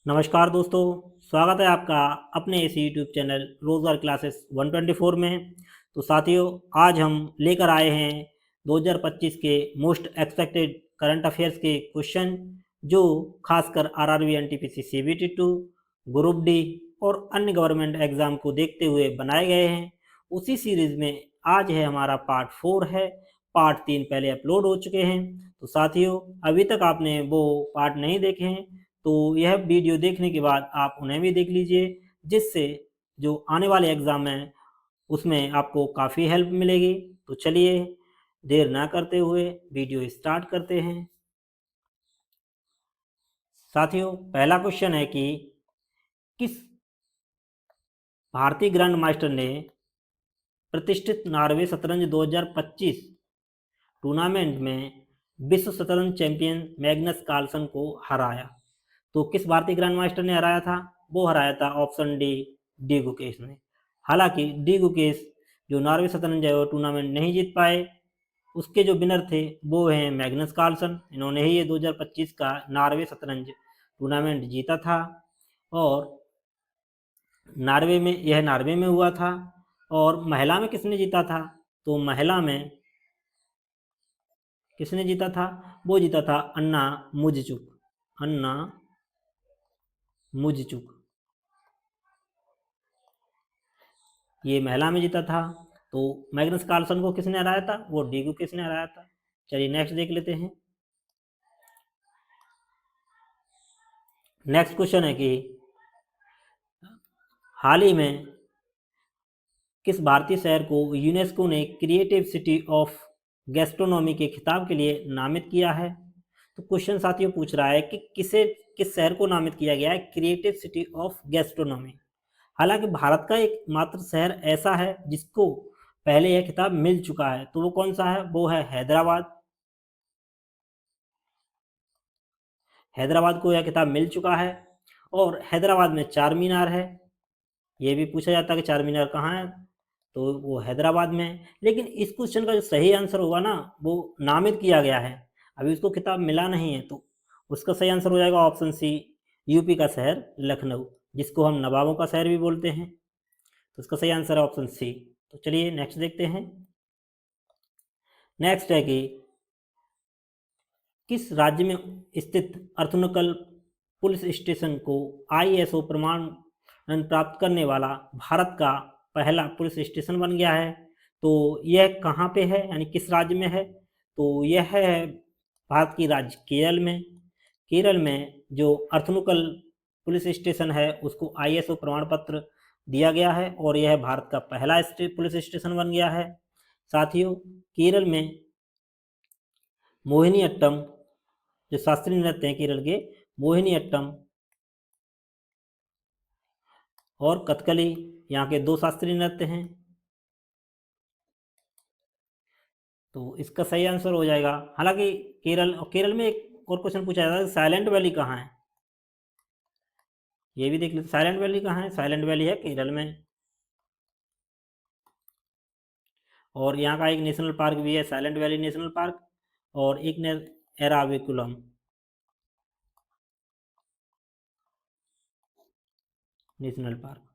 नमस्कार दोस्तों, स्वागत है आपका अपने इस यूट्यूब चैनल रोज़गार क्लासेस 124 में। तो साथियों, आज हम लेकर आए हैं 2025 के मोस्ट एक्सपेक्टेड करंट अफेयर्स के क्वेश्चन, जो खासकर RRB, NTPC, CBT 2, group D और अन्य गवर्नमेंट एग्जाम को देखते हुए बनाए गए हैं। उसी सीरीज में आज है हमारा पार्ट 4 है। पार्ट 3 पहले अपलोड हो चुके हैं। तो साथियों, अभी तक आपने वो पार्ट नहीं देखे हैं तो यह वीडियो देखने के बाद आप उन्हें भी देख लीजिए, जिससे जो आने वाले एग्ज़ाम हैं उसमें आपको काफ़ी हेल्प मिलेगी। तो चलिए देर ना करते हुए वीडियो स्टार्ट करते हैं। साथियों, पहला क्वेश्चन है कि किस भारतीय ग्रैंड मास्टर ने प्रतिष्ठित नॉर्वे शतरंज 2025 टूर्नामेंट में विश्व शतरंज चैंपियन मैग्नस कार्लसन को हराया? तो किस भारतीय ग्रैंड मास्टर ने हराया था? वो हराया था ऑप्शन डी, डी गुकेश ने। हालांकि डी गुकेश जो नॉर्वे शतरंज है वो टूर्नामेंट नहीं जीत पाए। उसके जो विनर थे वो हैं मैग्नस कार्लसन। इन्होंने ही ये 2025 का नॉर्वे शतरंज टूर्नामेंट जीता था और नॉर्वे में हुआ था। और महिला में किसने जीता था? तो महिला में किसने जीता था? वो जीता था अन्ना मुज्चुक। अन्ना मुज्चुक ये महिला में जीता था। तो मैग्नस कार्लसन को किसने हराया था? वो डी गुकेश ने हराया था। चलिए नेक्स्ट देख लेते हैं। नेक्स्ट क्वेश्चन है कि हाल ही में किस भारतीय शहर को यूनेस्को ने क्रिएटिव सिटी ऑफ गैस्ट्रोनॉमी के खिताब के लिए नामित किया है? तो क्वेश्चन साथियों पूछ रहा है कि किस शहर को नामित किया गया है क्रिएटिव सिटी ऑफ गैस्ट्रोनॉमी। हालांकि भारत का एक मात्र शहर ऐसा है जिसको पहले यह खिताब मिल चुका है। तो वो कौन सा है? वो है हैदराबाद। हैदराबाद को यह खिताब मिल चुका है। और हैदराबाद में चार मीनार है। ये भी पूछा जाता है कि चार मीनार कहाँ है, तो वो हैदराबाद में है। लेकिन इस क्वेश्चन का जो सही आंसर होगा ना, वो नामित किया गया है, अभी उसको खिताब मिला नहीं है। तो उसका सही आंसर हो जाएगा ऑप्शन सी, यूपी का शहर लखनऊ, जिसको हम नवाबों का शहर भी बोलते हैं। तो उसका सही आंसर है ऑप्शन सी। तो चलिए नेक्स्ट देखते हैं। नेक्स्ट है कि किस राज्य में स्थित अर्थनुकल पुलिस स्टेशन को आईएसओ प्रमाण प्राप्त करने वाला भारत का पहला पुलिस स्टेशन बन गया है? तो यह कहाँ पे है, यानी किस राज्य में है? तो यह है भारत की राज्य केरल में। केरल में जो अर्थनुकल पुलिस स्टेशन है उसको आईएसओ प्रमाण पत्र दिया गया है और यह भारत का पहला पुलिस स्टेशन बन गया है। साथियों, केरल में मोहिनी अट्टम जो शास्त्रीय नृत्य हैं केरल के, मोहिनी अट्टम और कथकली, यहाँ के दो शास्त्रीय नृत्य हैं। तो इसका सही आंसर हो जाएगा। हालांकि केरल में एक और क्वेश्चन पूछा जाता है, साइलेंट वैली कहाँ है? ये भी देख लीजिए, साइलेंट वैली कहाँ है? साइलेंट वैली है केरल में। और यहाँ का एक नेशनल पार्क भी है, साइलेंट वैली नेशनल पार्क, और एक एराविकुलम नेशनल पार्क।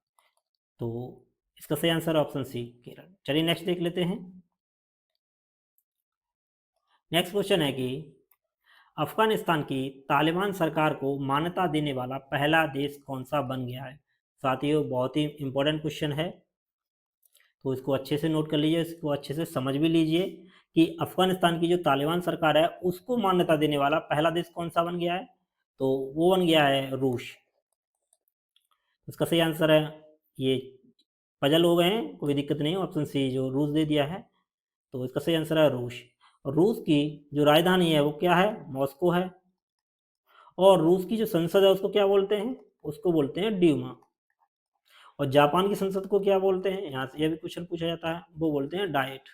तो इसका सही आंसर ऑप्शन सी, केरल। चलिए नेक्स्ट देख लेते हैं। नेक्स्ट क्वेश्चन है कि अफगानिस्तान की तालिबान सरकार को मान्यता देने वाला पहला देश कौन सा बन गया है? साथियों, बहुत ही इंपॉर्टेंट क्वेश्चन है, तो इसको अच्छे से नोट कर लीजिए, इसको अच्छे से समझ भी लीजिए कि अफगानिस्तान की जो तालिबान सरकार है उसको मान्यता देने वाला पहला देश कौन सा बन गया है? तो वो बन गया है रूस। इसका सही आंसर है, ये पजल हो गए हैं, कोई दिक्कत नहीं, ऑप्शन सी जो रूस दे दिया है। तो इसका सही आंसर है रूस। और रूस की जो राजधानी है वो क्या है? मॉस्को है। और रूस की जो संसद है उसको क्या बोलते हैं? उसको बोलते हैं ड्यूमा। और जापान की संसद को क्या बोलते हैं? यहाँ से यह भी क्वेश्चन पूछा जाता है, वो बोलते हैं डाइट।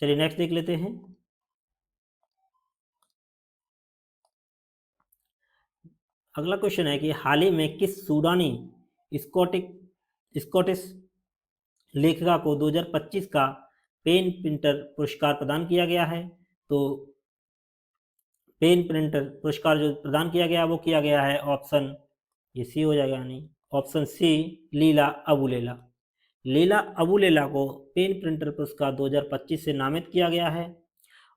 चलिए नेक्स्ट देख लेते हैं। अगला क्वेश्चन है कि हाल ही में किस सूडानी स्कॉटिक स्कॉटिश लेखिका को 2025 का पेन पिंटर पुरस्कार प्रदान किया गया है? तो पेन प्रिंटर पुरस्कार जो प्रदान किया गया वो किया गया है ऑप्शन, ये सी हो जाएगा, नहीं ऑप्शन सी, लीला अबुलेला। लीला अबुलेला को पेन प्रिंटर पुरस्कार 2025 से नामित किया गया है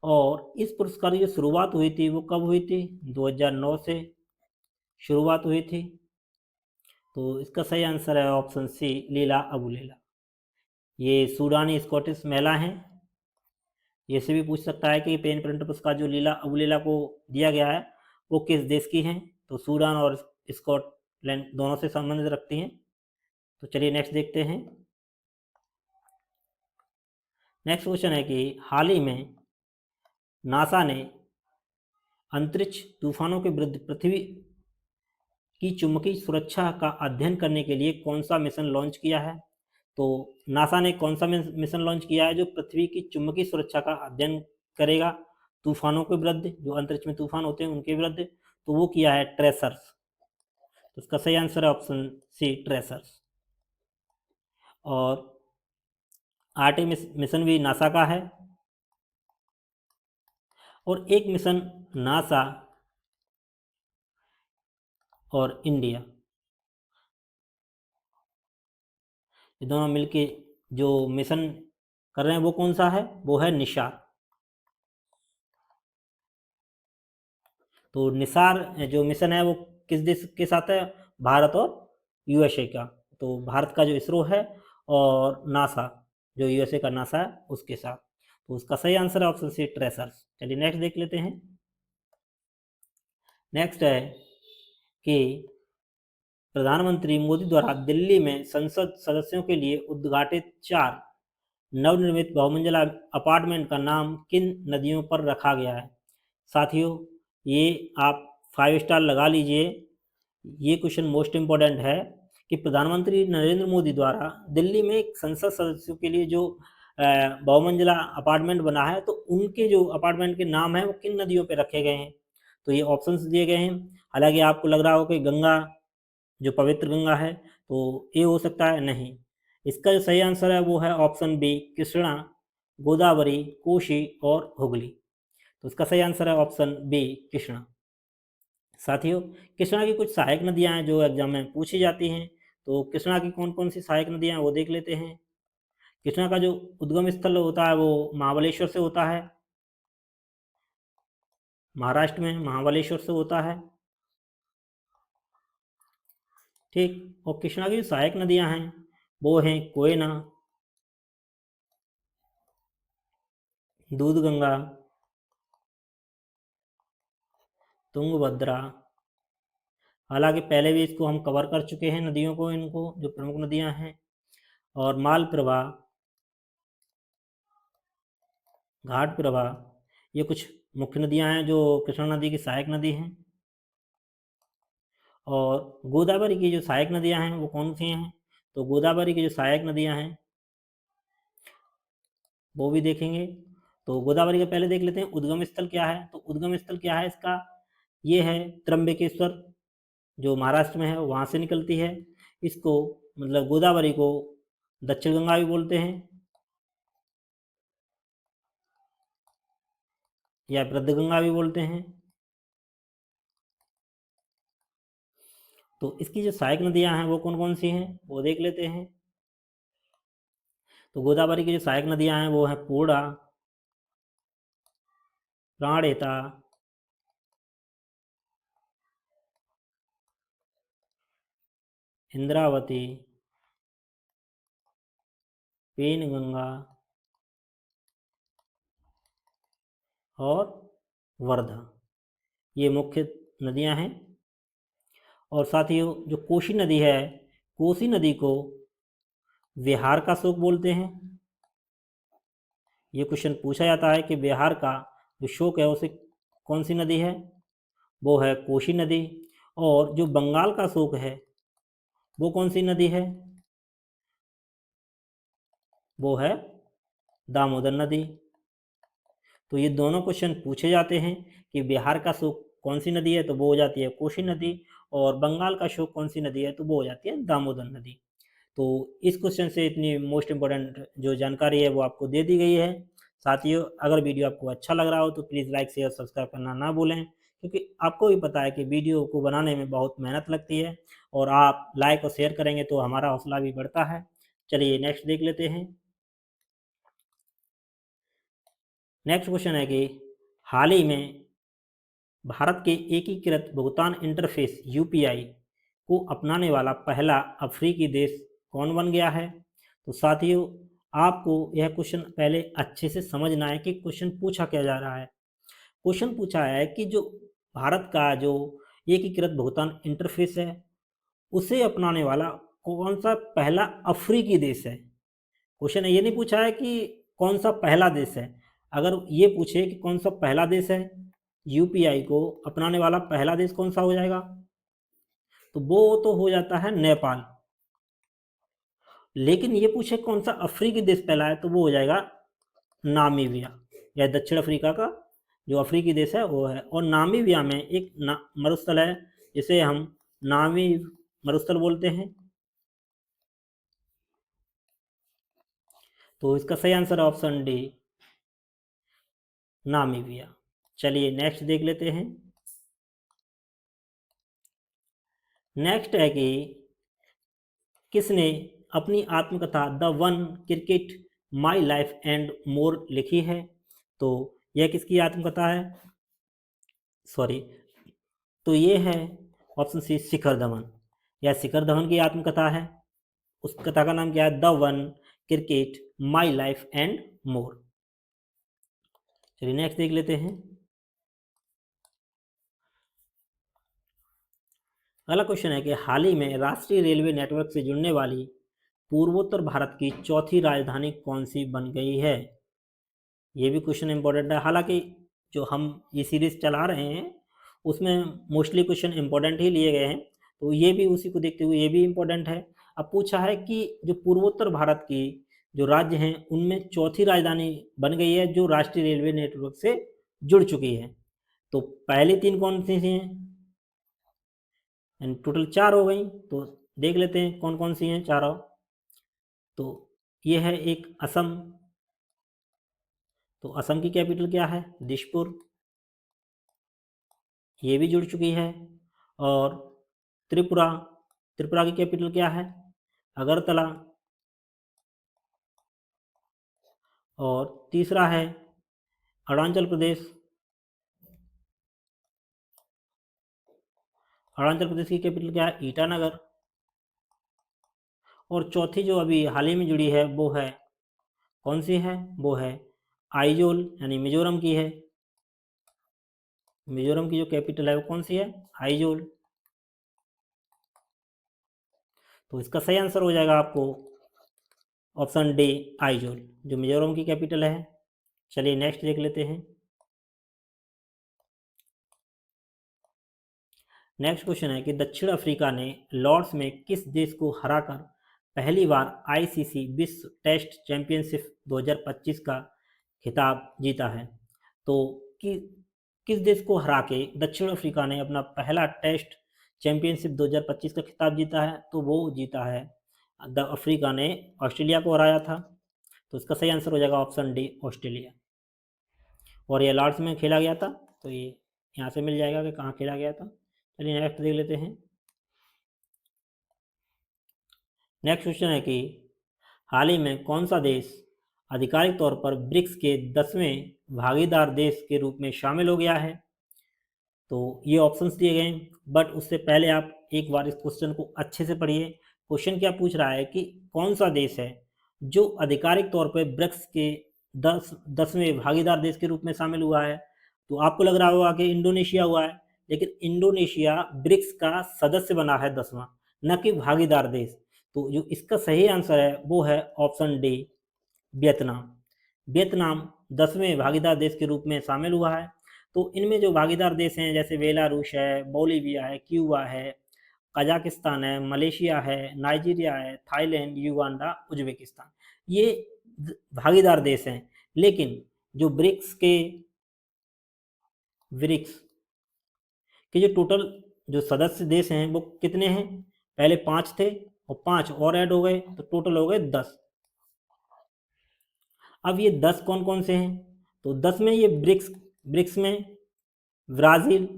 और इस पुरस्कार की जो शुरुआत हुई थी वो कब हुई थी, 2009 से शुरुआत हुई थी। तो इसका सही आंसर है ऑप्शन सी, लीला अबुलेला। ये सूडानी स्कॉटिश महिला हैं। ये से भी पूछ सकता है कि पेन प्रिंटर पुरस्कार जो लीला अबुलेला को दिया गया है वो किस देश की हैं, तो सूडान और स्कॉटलैंड दोनों से संबंधित रखती हैं। तो चलिए नेक्स्ट देखते हैं। नेक्स्ट क्वेश्चन है कि हाल ही में नासा ने अंतरिक्ष तूफानों के विरुद्ध पृथ्वी की चुंबकीय सुरक्षा का अध्ययन करने के लिए कौन सा मिशन लॉन्च किया है। तो नासा ने कौन सा मिशन लॉन्च किया है जो पृथ्वी की चुंबकीय सुरक्षा का अध्ययन करेगा तूफानों के विरुद्ध, जो अंतरिक्ष में तूफान होते हैं उनके विरुद्ध, तो वो किया है ट्रेसर्स। तो इसका सही आंसर है ऑप्शन सी, ट्रेसर्स। और आर्टेमिस मिशन भी नासा का है और एक मिशन नासा और इंडिया, ये दोनों मिलके जो मिशन कर रहे हैं वो कौन सा है, वो है निसार। तो निसार जो मिशन है वो किस देश के साथ है, भारत और यूएसए का। तो भारत का जो इसरो है और नासा जो यूएसए का नासा है उसके साथ। तो उसका सही आंसर है ऑप्शन सी, ट्रेसर्स। चलिए नेक्स्ट देख लेते हैं। नेक्स्ट है कि प्रधानमंत्री मोदी द्वारा दिल्ली में संसद सदस्यों के लिए उद्घाटित 4 नवनिर्मित बहुमंजिला अपार्टमेंट का नाम किन नदियों पर रखा गया है। साथियों ये आप 5 स्टार लगा लीजिए, ये क्वेश्चन मोस्ट इम्पोर्टेंट है कि प्रधानमंत्री नरेंद्र मोदी द्वारा दिल्ली में एक संसद सदस्यों के लिए जो बहुमंजिला अपार्टमेंट बना है तो उनके जो अपार्टमेंट के नाम है वो किन नदियों पे रखे गए हैं। तो ये ऑप्शंस दिए गए हैं। हालांकि आपको लग रहा हो कि गंगा जो पवित्र गंगा है तो ये हो सकता है, नहीं। इसका जो सही आंसर है वो है ऑप्शन बी, कृष्णा, गोदावरी, कोशी और हुगली। तो इसका सही आंसर है ऑप्शन बी, कृष्णा। साथियों कृष्णा की कुछ सहायक नदियां हैं जो एग्जाम में पूछी जाती हैं। तो कृष्णा की कौन कौन सी सहायक नदियां हैं वो देख लेते हैं। कृष्णा का जो उद्गम स्थल होता है वो महाबलेश्वर से होता है, महाराष्ट्र में महाबलेश्वर से होता है, ठीक। और कृष्णा की जो सहायक नदियां हैं वो हैं कोयना, दूधगंगा, तुंगभद्रा। हालांकि पहले भी इसको हम कवर कर चुके हैं नदियों को, इनको जो प्रमुख नदियां हैं, और मालप्रभा, घाट प्रभा, ये कुछ मुख्य नदियां हैं जो कृष्णा नदी की सहायक नदी हैं। और गोदावरी की जो सहायक नदियां हैं वो कौन सी हैं, तो गोदावरी की जो सहायक नदियां हैं वो भी देखेंगे। तो गोदावरी का पहले देख लेते हैं उद्गम स्थल क्या है। तो उद्गम स्थल क्या है इसका, ये है त्र्यंबकेश्वर जो महाराष्ट्र में है वहाँ से निकलती है। इसको मतलब गोदावरी को दक्षिण गंगा भी बोलते हैं या वृद्धगंगा भी बोलते हैं। तो इसकी जो सहायक नदियां हैं वो कौन कौन सी हैं वो देख लेते हैं। तो गोदावरी की जो सहायक नदियां हैं वो हैं पूर्णा, प्राणहिता, इंद्रावती, पेनगंगा और वर्धा, ये मुख्य नदियां हैं। और साथ ही जो कोसी नदी है, कोसी नदी को बिहार का शोक बोलते हैं। ये क्वेश्चन पूछा जाता है कि बिहार का जो शोक है उसे कौन सी नदी है, वो है कोसी नदी। और जो बंगाल का शोक है वो कौन सी नदी है, वो है दामोदर नदी। तो ये दोनों क्वेश्चन पूछे जाते हैं कि बिहार का शोक कौन सी नदी है तो वो हो जाती है कोसी नदी, और बंगाल का शोक कौन सी नदी है तो वो हो जाती है दामोदर नदी। तो इस क्वेश्चन से इतनी मोस्ट इम्पोर्टेंट जो जानकारी है वो आपको दे दी गई है। साथियों, अगर वीडियो आपको अच्छा लग रहा हो तो प्लीज़ लाइक शेयर सब्सक्राइब करना ना भूलें, क्योंकि आपको भी पता है कि वीडियो को बनाने में बहुत मेहनत लगती है और आप लाइक और शेयर करेंगे तो हमारा हौसला भी बढ़ता है। चलिए नेक्स्ट देख लेते हैं। नेक्स्ट क्वेश्चन है कि हाल ही में भारत के एकीकृत भुगतान इंटरफेस यूपीआई को अपनाने वाला पहला अफ्रीकी देश कौन बन गया है? तो साथियों, आपको यह क्वेश्चन पहले अच्छे से समझना है कि क्वेश्चन पूछा क्या जा रहा है। क्वेश्चन पूछा है कि जो भारत का जो एकीकृत भुगतान इंटरफेस है, उसे अपनाने वाला कौन सा पहला अफ्रीकी देश है। क्वेश्चन ये नहीं पूछा है कि कौन सा पहला देश है। अगर ये पूछे कि कौन सा पहला देश है, यूपीआई को अपनाने वाला पहला देश कौन सा हो जाएगा, तो वो तो हो जाता है नेपाल। लेकिन ये पूछे कौन सा अफ्रीकी देश पहला है, तो वो हो जाएगा नामीबिया, या दक्षिण अफ्रीका का जो अफ्रीकी देश है वो है। और नामीबिया में एक मरुस्थल है जिसे हम नामी मरुस्थल बोलते हैं। तो इसका सही आंसर है ऑप्शन डी, नामीबिया। चलिए नेक्स्ट देख लेते हैं। नेक्स्ट है कि किसने अपनी आत्मकथा the one cricket my life and more लिखी है? तो यह किसकी आत्मकथा है? सॉरी, तो ये है ऑप्शन सी, शिखर धवन। यह शिखर धवन की आत्मकथा है। उस कथा का नाम क्या है? The one cricket my life and more. चलिए नेक्स्ट देख लेते हैं। अगला क्वेश्चन है कि हाल ही में राष्ट्रीय रेलवे नेटवर्क से जुड़ने वाली पूर्वोत्तर भारत की चौथी राजधानी कौन सी बन गई है? ये भी क्वेश्चन इंपॉर्टेंट है। हालांकि जो हम ये सीरीज चला रहे हैं उसमें मोस्टली क्वेश्चन इंपॉर्टेंट ही लिए गए हैं, तो ये भी उसी को देखते हुए ये भी इंपॉर्टेंट है। अब पूछा है कि जो पूर्वोत्तर भारत की जो राज्य हैं उनमें चौथी राजधानी बन गई है जो राष्ट्रीय रेलवे नेटवर्क से जुड़ चुकी है। तो पहली तीन कौन सी हैं? टोटल चार हो गई, तो देख लेते हैं कौन कौन सी हैं चारों। तो ये है एक असम। तो असम की कैपिटल क्या है? दिसपुर, ये भी जुड़ चुकी है। और त्रिपुरा, त्रिपुरा की कैपिटल क्या है? अगरतला। और तीसरा है अरुणाचल प्रदेश। अरुणाचल प्रदेश की कैपिटल क्या है? ईटानगर। और चौथी जो अभी हाल ही में जुड़ी है वो है, कौन सी है? वो है आइजोल, यानी मिजोरम की है। मिजोरम की जो कैपिटल है वो कौन सी है? आइजोल। तो इसका सही आंसर हो जाएगा आपको ऑप्शन डी, आइजोल, जो मिजोरम की कैपिटल है। चलिए नेक्स्ट देख लेते हैं। नेक्स्ट क्वेश्चन है कि दक्षिण अफ्रीका ने लॉर्ड्स में किस देश को हराकर पहली बार आईसीसी विश्व टेस्ट चैंपियनशिप 2025 का खिताब जीता है? तो कि किस देश को हरा के दक्षिण अफ्रीका ने अपना पहला टेस्ट चैंपियनशिप 2025 का खिताब जीता है? तो वो जीता है, द अफ्रीका ने ऑस्ट्रेलिया को हराया था। तो इसका सही आंसर हो जाएगा ऑप्शन डी, ऑस्ट्रेलिया। और ये लॉर्ड्स में खेला गया था, तो ये यहाँ से मिल जाएगा कि कहाँ खेला गया था। चलिए नेक्स्ट देख लेते हैं। नेक्स्ट क्वेश्चन है कि हाल ही में कौन सा देश आधिकारिक तौर पर ब्रिक्स के 10वें भागीदार देश के रूप में शामिल हो गया है? तो ये ऑप्शंस दिए गए हैं, बट उससे पहले आप एक बार इस क्वेश्चन को अच्छे से पढ़िए। क्वेश्चन क्या पूछ रहा है कि कौन सा देश है जो आधिकारिक तौर पर ब्रिक्स के 10वें भागीदार देश के रूप में शामिल हुआ है? तो आपको लग रहा होगा कि इंडोनेशिया हुआ है, लेकिन इंडोनेशिया ब्रिक्स का सदस्य बना है 10वां, न कि भागीदार देश। तो जो इसका सही आंसर है वो है ऑप्शन डी, वियतनाम। वियतनाम 10वें भागीदार देश के रूप में शामिल हुआ है। तो इनमें जो भागीदार देश हैं जैसे बेलारूस है, बोलीविया है, क्यूबा है, कजाकिस्तान है, मलेशिया है, नाइजीरिया है, थाईलैंड, युगांडा, उज्बेकिस्तान, ये भागीदार देश हैं। लेकिन जो ब्रिक्स के जो टोटल जो सदस्य देश हैं वो कितने हैं? पहले 5 थे और 5 और ऐड हो गए, तो टोटल हो गए 10। अब ये 10 कौन कौन से हैं, तो 10 में ये ब्रिक्स में ब्राज़ील,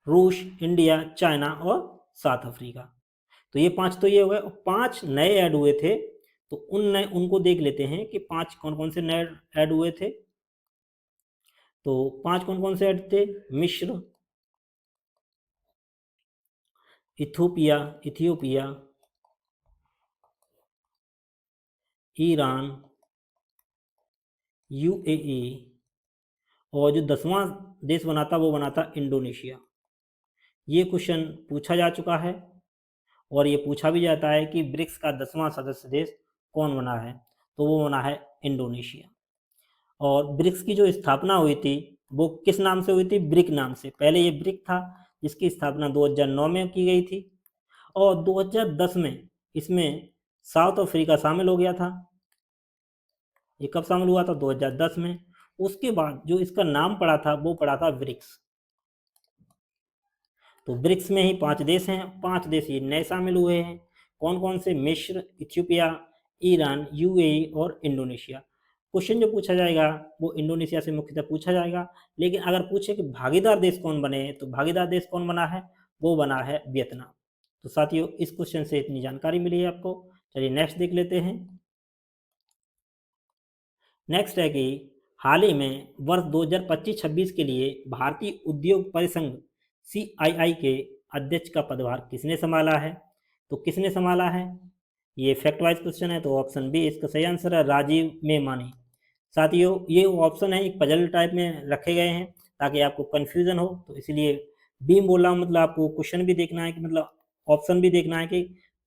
रूस, इंडिया, चाइना और साउथ अफ्रीका। तो ये 5 तो ये हो गए, 5 नए ऐड हुए थे, तो उनको देख लेते हैं कि 5 कौन-कौन से नए ऐड हुए थे। तो 5 कौन-कौन से ऐड थे? मिस्र, इथियोपिया, ईरान, यूएई और जो 10वां देश बना था वो बना था इंडोनेशिया। ये क्वेश्चन पूछा जा चुका है और ये पूछा भी जाता है कि ब्रिक्स का 10वां सदस्य देश कौन बना है, तो वो बना है इंडोनेशिया। और ब्रिक्स की जो स्थापना हुई थी वो किस नाम से हुई थी? ब्रिक नाम से। पहले ये ब्रिक था जिसकी स्थापना 2009 में की गई थी और 2010 में इसमें साउथ अफ्रीका शामिल हो गया था। ये कब शामिल हुआ था? 2010 में। उसके बाद जो इसका नाम पड़ा था वो पड़ा था ब्रिक्स। तो ब्रिक्स में ही 5 देश हैं, 5 देश ये नए शामिल हुए हैं। कौन कौन से? मिस्र, इथियोपिया, ईरान, यूएई और इंडोनेशिया। क्वेश्चन जो पूछा जाएगा वो इंडोनेशिया से मुख्यतः पूछा जाएगा, लेकिन अगर पूछे कि भागीदार देश कौन बने हैं, तो भागीदार देश कौन बना है? वो बना है वियतनाम। तो साथियों, इस क्वेश्चन से इतनी जानकारी मिली है आपको। चलिए नेक्स्ट देख लेते हैं। नेक्स्ट है कि हाल ही में वर्ष 2025-26 के लिए भारतीय उद्योग परिसंघ CII के अध्यक्ष का पदभार किसने संभाला है? तो किसने संभाला है? ये फैक्ट वाइज क्वेश्चन है, तो ऑप्शन बी इसका सही आंसर है, राजीव मेमानी। साथियों, ये ऑप्शन है एक पजल टाइप में रखे गए हैं ताकि आपको कन्फ्यूजन हो, तो इसलिए बी बोल रहा हूँ, मतलब आपको क्वेश्चन भी देखना है कि मतलब ऑप्शन भी देखना है कि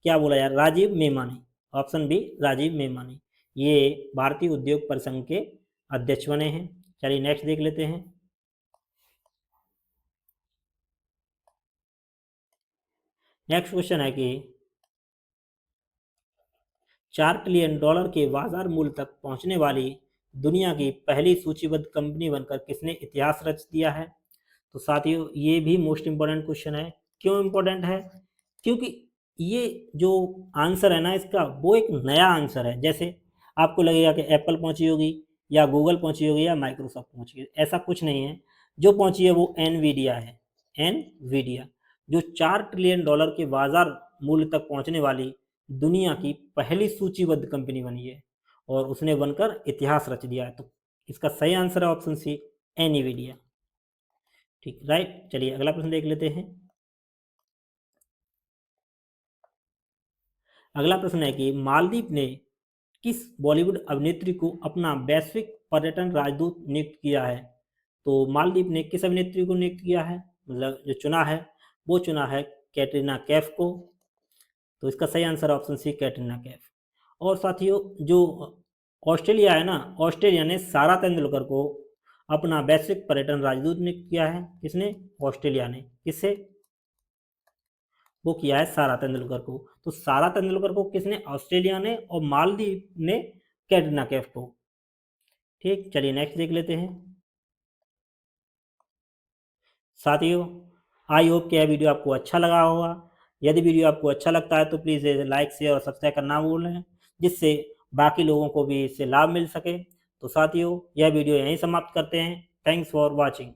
क्या बोला यार, राजीव मेमानी। ऑप्शन बी राजीव मेमानी, ये भारतीय उद्योग परिसंघ के अध्यक्ष बने हैं। चलिए नेक्स्ट देख लेते हैं। नेक्स्ट क्वेश्चन है कि 4 ट्रिलियन डॉलर के बाजार मूल्य तक पहुंचने वाली दुनिया की पहली सूचीबद्ध कंपनी बनकर किसने इतिहास रच दिया है? तो साथियों, ये भी मोस्ट इंपॉर्टेंट क्वेश्चन है। क्यों इंपॉर्टेंट है? क्योंकि ये जो आंसर है ना इसका, वो एक नया आंसर है। जैसे आपको लगेगा कि एप्पल पहुंची होगी या गूगल पहुंची होगी या माइक्रोसॉफ्ट पहुंची होगी, ऐसा कुछ नहीं है। जो पहुंची है वो एनवीडिया है। एनवीडिया जो 4 ट्रिलियन डॉलर के बाजार मूल्य तक पहुंचने वाली दुनिया की पहली सूचीबद्ध कंपनी बनी है और उसने बनकर इतिहास रच दिया है। तो इसका सही आंसर है ऑप्शन सी, एनवीडिया। ठीक, राइट। चलिए अगला प्रश्न देख लेते हैं। अगला प्रश्न है कि मालदीव ने किस बॉलीवुड अभिनेत्री को अपना वैश्विक पर्यटन राजदूत नियुक्त किया है? तो मालदीव ने किस अभिनेत्री को नियुक्त किया है, मतलब जो चुना है, वो चुना है कैटरीना कैफ को। तो इसका सही answer option C, Katrina Kaif. और साथियों, जो ऑस्ट्रेलिया है ना, ऑस्ट्रेलिया ने सारा तेंदुलकर को अपना वैश्विक पर्यटन राजदूत नियुक्त किया है। किसने? ऑस्ट्रेलिया ने। किससे? वो किया है सारा तेंदुलकर को। तो सारा तेंदुलकर को किसने? ऑस्ट्रेलिया ने। और मालदीव ने कैटरीना कैफ को। ठीक, चलिए नेक्स्ट देख लेते हैं। साथियों, आई होप कि यह वीडियो आपको अच्छा लगा होगा। यदि वीडियो आपको अच्छा लगता है तो प्लीज़ लाइक शेयर और सब्सक्राइब करना ना भूलें, जिससे बाकी लोगों को भी इससे लाभ मिल सके। तो साथियों, यह वीडियो यहीं समाप्त करते हैं। Thanks for watching.